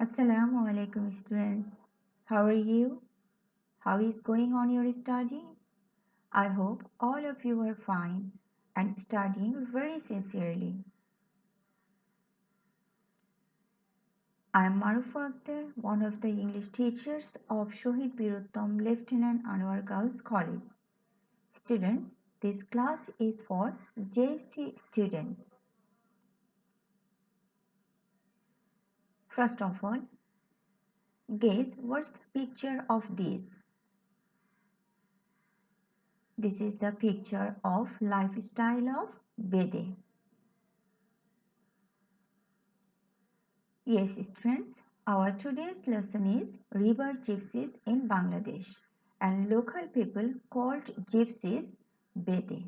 Assalamu alaikum students. How are you? How is going on your study? I hope all of you are fine and studying very sincerely. I am Marufa Akhtar, one of the English teachers of Shohid Biruttam Lieutenant Anwar Girls College. Students, this class is for JC students. First of all, guess what's the picture of this? This is the picture of lifestyle of Bede. Yes, students, our today's lesson is river gypsies in Bangladesh and local people called gypsies Bede.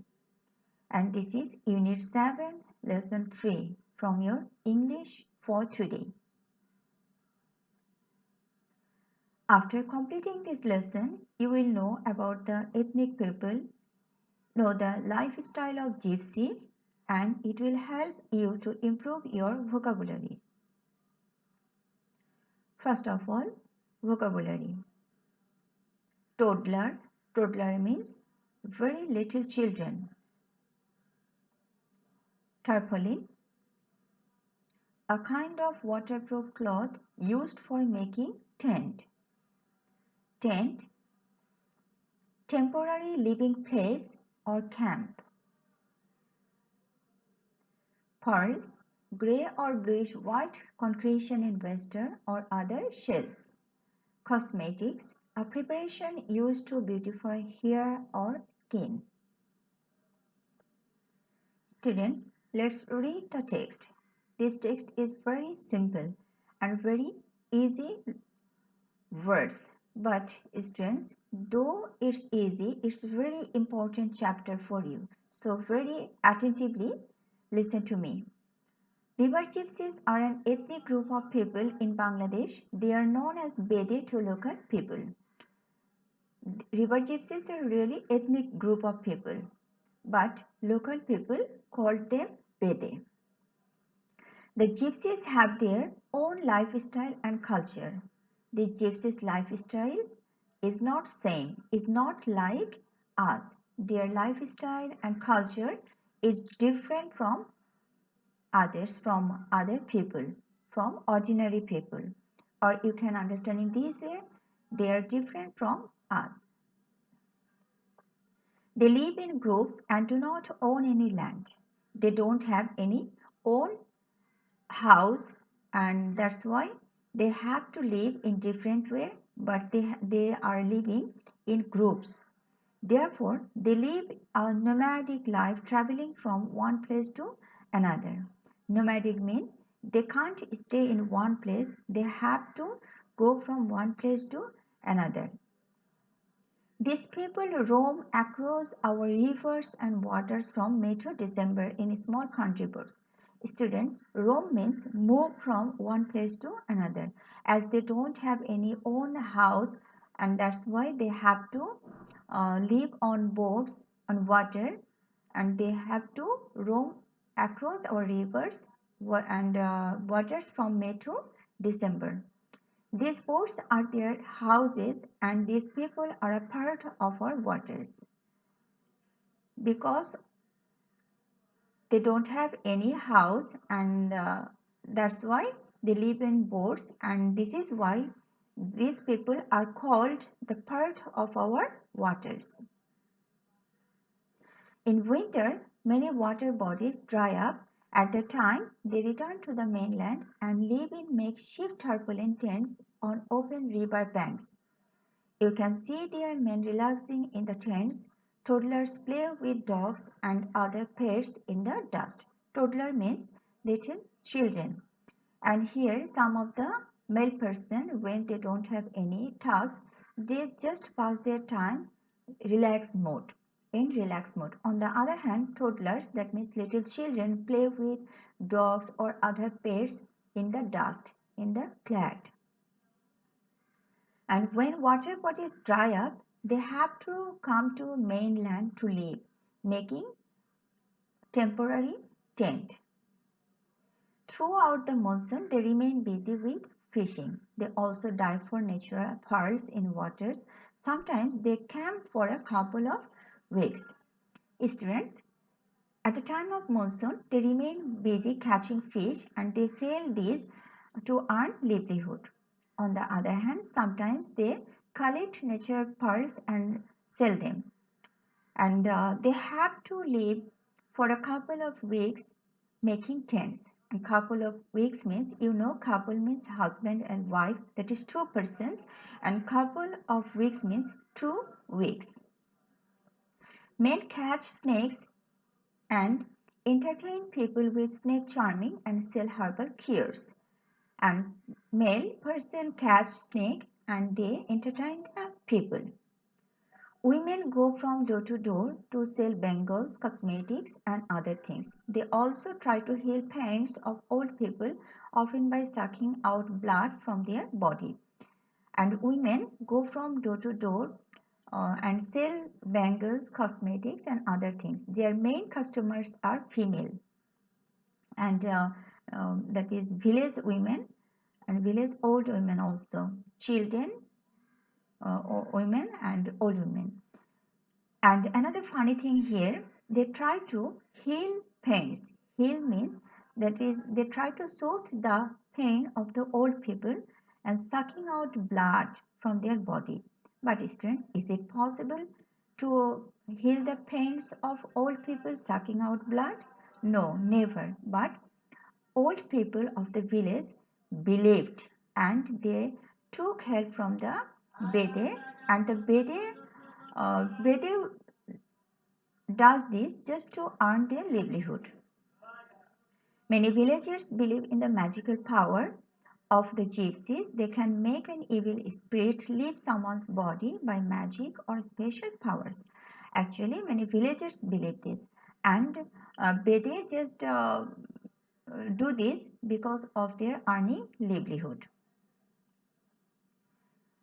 And this is Unit 7, Lesson 3 from your English for today. After completing this lesson, you will know about the ethnic people, know the lifestyle of gypsy, and it will help you to improve your vocabulary. First of all, vocabulary. Toddler. Toddler means very little children. Tarpaulin. A kind of waterproof cloth used for making tent. Tent. Temporary living place or camp. Pearls. Grey or bluish white concretion in Western or other shells. Cosmetics. A preparation used to beautify hair or skin. Students, let's read the text. This text is very simple and very easy words. But students, though it's easy, it's very important chapter for you. So very attentively listen to me. River gypsies are an ethnic group of people in Bangladesh. They are known as Bede to local people. River gypsies are really ethnic group of people, but local people called them Bede. The gypsies have their own lifestyle and culture. The gypsies' lifestyle is not like us. Their lifestyle and culture is different from other people, from ordinary people. Or you can understand in this way, they are different from us. They live in groups and do not own any land. They don't have any own house, and that's why they have to live in different way, but they are living in groups. Therefore, they live a nomadic life, traveling from one place to another. Nomadic means they can't stay in one place, they have to go from one place to another. These people roam across our rivers and waters from May to December in small country boats. Students, roam means move from one place to another, as they don't have any own house, and that's why they have to live on boats on water, and they have to roam across our rivers and waters from May to December. These boats are their houses, and these people are a part of our waters. Because they don't have any house, and that's why they live in boats, and this is why these people are called the part of our waters. In winter, many water bodies dry up. At the time, they return to the mainland and live in makeshift tarpaulin tents on open river banks. You can see their men relaxing in the tents. Toddlers play with dogs and other pets in the dust. Toddler means little children. And here some of the male person, when they don't have any task, they just pass their time relaxed mode in relaxed mode. On the other hand, toddlers, that means little children, play with dogs or other pets in the dust, in the clad. And when water bodies dry up, they have to come to mainland to live, making temporary tent. Throughout the monsoon, they remain busy with fishing. They also dive for natural pearls in waters. Sometimes they camp for a couple of weeks. Students, at the time of monsoon, they remain busy catching fish and they sell these to earn livelihood. On the other hand, sometimes they collect natural pearls and sell them. And they have to live for a couple of weeks making tents. And couple of weeks means, couple means husband and wife, that is two persons, and couple of weeks means 2 weeks. Men catch snakes and entertain people with snake charming and sell herbal cures. And male person catch snake and they entertain the people. Women go from door to door to sell bangles, cosmetics, and other things. They also try to heal pains of old people, often by sucking out blood from their body. And women go from door to door and sell bangles, cosmetics, and other things. Their main customers are female, and that is village women and village old women also, children, women, and old women. And another funny thing here, they try to heal pains. Heal means that is they try to soothe the pain of the old people and sucking out blood from their body. But students, is it possible to heal the pains of old people sucking out blood? No, never. But old people of the village believed and they took help from the Bede, and the Bede does this just to earn their livelihood. Many villagers believe in the magical power of the gypsies. They can make an evil spirit leave someone's body by magic or special powers. Actually, many villagers believe this, and Bede just do this because of their earning livelihood.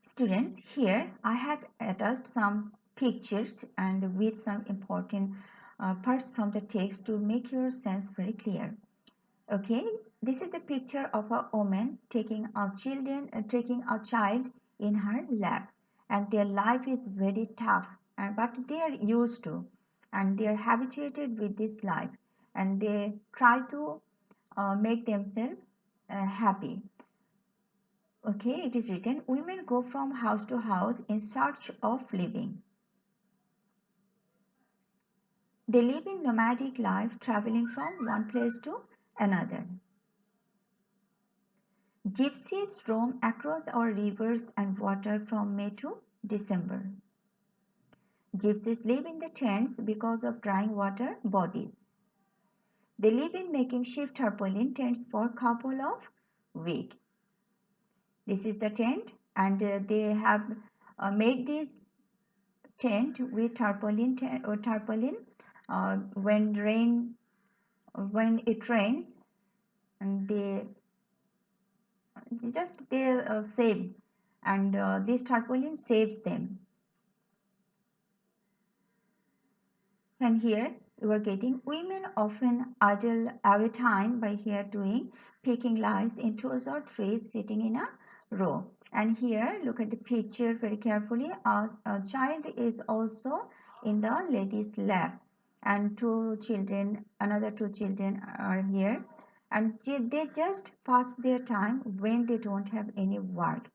Students, here I have attached some pictures and with some important parts from the text to make your sense very clear. Okay, this is the picture of a woman taking taking a child in her lap, and their life is very tough, and but they are used to, and they are habituated with this life, and they try to make themselves happy. Okay, it is written, women go from house to house in search of living. They live in nomadic life, traveling from one place to another. Gypsies roam across our rivers and water from May to December. Gypsies live in the tents because of drying water bodies. They live in making shift tarpaulin tents for a couple of weeks. This is the tent, and they have made this tent with tarpaulin when it rains, and they save, and this tarpaulin saves them. And here you are getting, women often idle away time by here doing picking lice in twos or trees sitting in a row. And here look at the picture very carefully. A child is also in the lady's lap, and another two children are here, and they just pass their time when they don't have any work.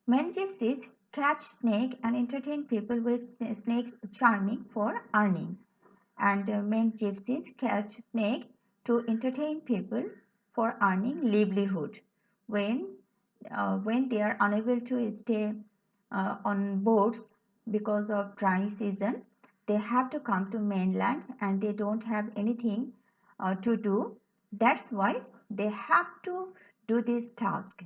Men gypsies catch snake and entertain people with snake charming for earning. And men gypsies catch snake to entertain people for earning livelihood. When they are unable to stay on boats because of dry season, they have to come to mainland and they don't have anything to do. That's why they have to do this task.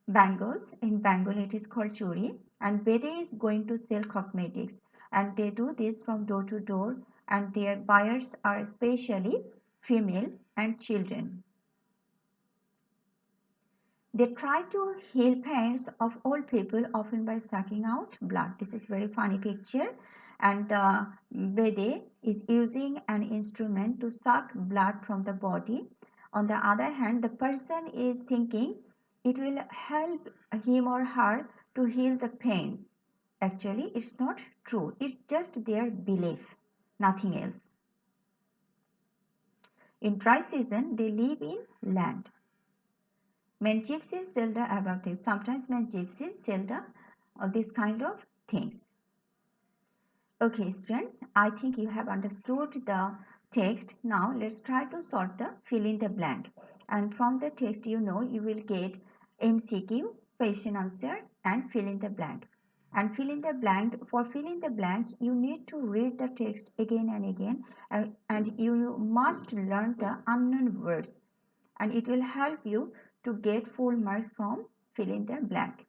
Bangles, in Bengal it is called churi, and Bede is going to sell cosmetics, and they do this from door to door, and their buyers are especially female and children. They try to heal pains of old people, often by sucking out blood. This is very funny picture, and the Bede is using an instrument to suck blood from the body. On the other hand, the person is thinking it will help him or her to heal the pains. Actually, it's not true. It's just their belief, nothing else. In dry season, they live in land. Men gypsies sell the above things. Sometimes men gypsies sell the this kind of things. Okay, students, I think you have understood the text. Now let's try to solve the fill in the blank. And from the text, you know, you will get MCQ, question answer, and fill in the blank. And fill in the blank, for fill in the blank, you need to read the text again and again, and you must learn the unknown words. And it will help you to get full marks from fill in the blank.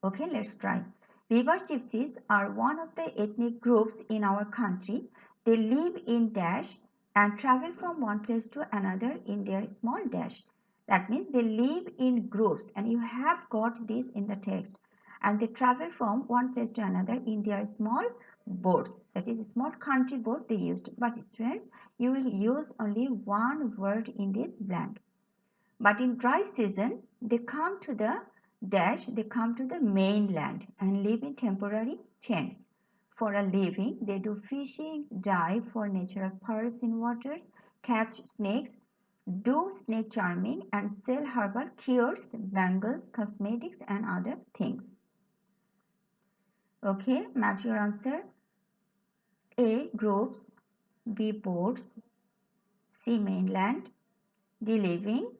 Okay, let's try. River gypsies are one of the ethnic groups in our country. They live in dash and travel from one place to another in their small dash. That means they live in groups, and you have got this in the text. And they travel from one place to another in their small boats. That is a small country boat they used. But students, you will use only one word in this blank. But in dry season, they come to the they come to the mainland and live in temporary tents. For a living, they do fishing, dive for natural pearls in waters, catch snakes, do snake charming, and sell herbal cures, bangles, cosmetics, and other things. Okay, match your answer. A. Groups. B. Boats. C. Mainland. D. Living.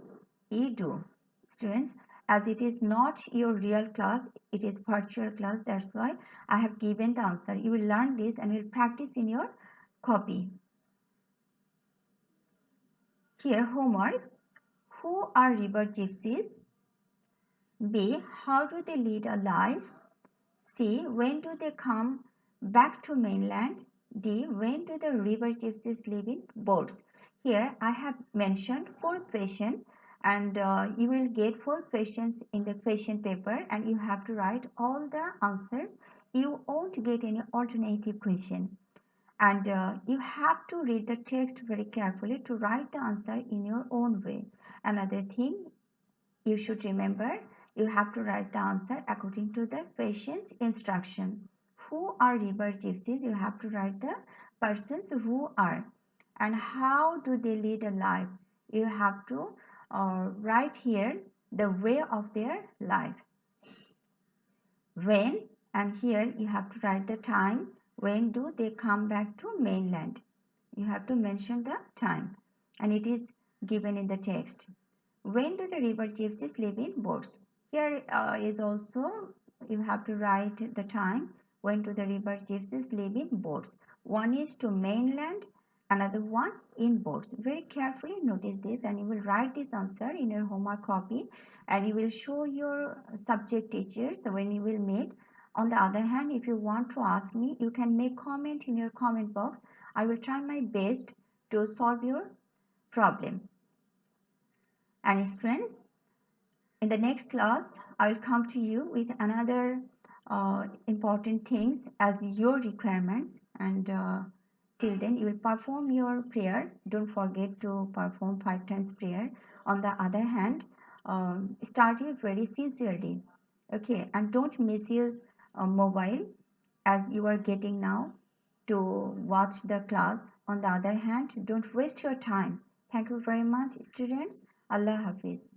E. Do. Students, as it is not your real class, it is virtual class, that's why I have given the answer. You will learn this and will practice in your copy. Here, homework. Who are river gypsies? B. How do they lead a life? C. When do they come back to mainland? D. When do the river gypsies live in boats? Here I have mentioned 4 questions, and you will get 4 questions in the question paper, and you have to write all the answers. You won't get any alternative question, and you have to read the text very carefully to write the answer in your own way. Another thing you should remember, you have to write the answer according to the patient's instruction. Who are river gypsies? You have to write the persons who are. And how do they lead a life? You have to write here the way of their life. When, and here you have to write the time. When do they come back to mainland? You have to mention the time, and it is given in the text. When do the river gypsies live in boats? Here is also you have to write the time. When do the river gypsies live in boats? One is to mainland, another one in boats. Very carefully notice this, and you will write this answer in your homework copy, and you will show your subject teachers when you will meet. On the other hand, if you want to ask me, you can make comment in your comment box. I will try my best to solve your problem. And students, in the next class, I will come to you with another important things as your requirements, and till then you will perform your prayer. Don't forget to perform 5 times prayer. On the other hand, study very sincerely. Okay, and don't misuse mobile as you are getting now to watch the class. On the other hand, don't waste your time. Thank you very much, students. Allah Hafiz.